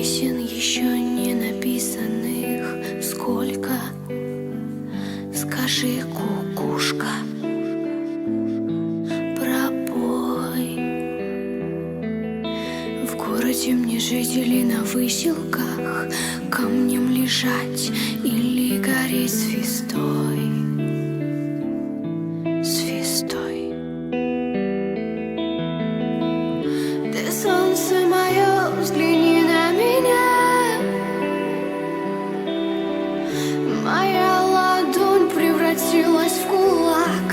песен еще не написанных сколько? Скажи, кукушка, пробой. В городе мне жить или на выселках, камнем лежать или гореть звездой? Звездой. Ты солнце мое, взгляни на меня. Моя ладонь превратилась в кулак.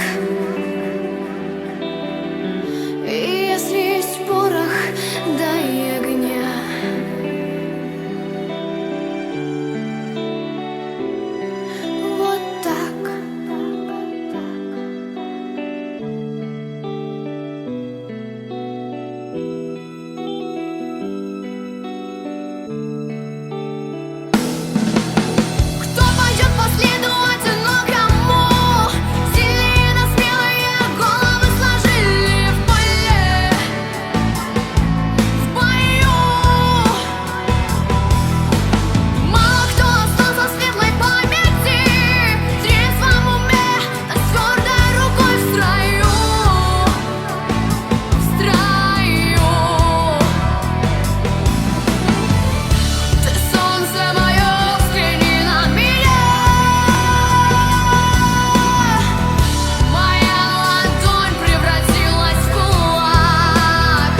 И если есть порох, дай огня. Вот так. Кто пойдет по следу одинокому? Сильные, но смелые головы сложили в поле, в бою. Мало кто остался в светлой памяти, в трезвом уме, да с твердой рукой в строю, в строю. Ты солнце мое, взгляни на меня. Моя ладонь превратилась в кулак.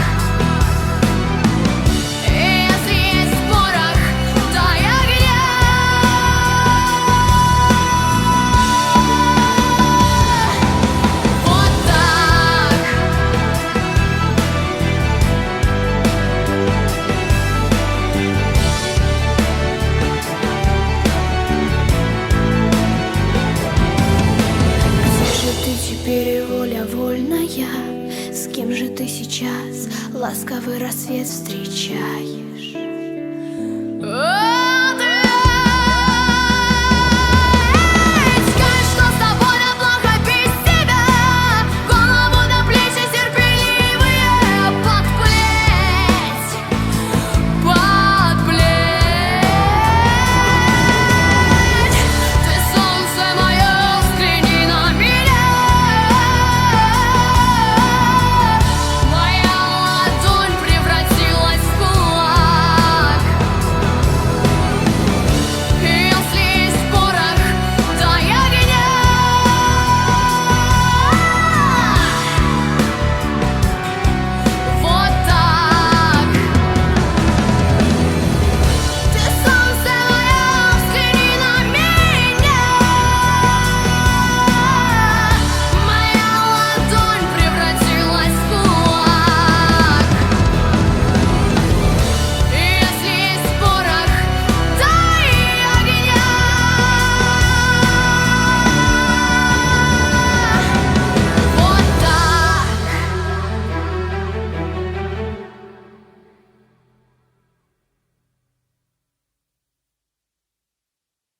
И если есть порох, дай огня. Вот так. Где же ты теперь, воля вольная? С кем же ты сейчас ласковый рассвет встречаешь?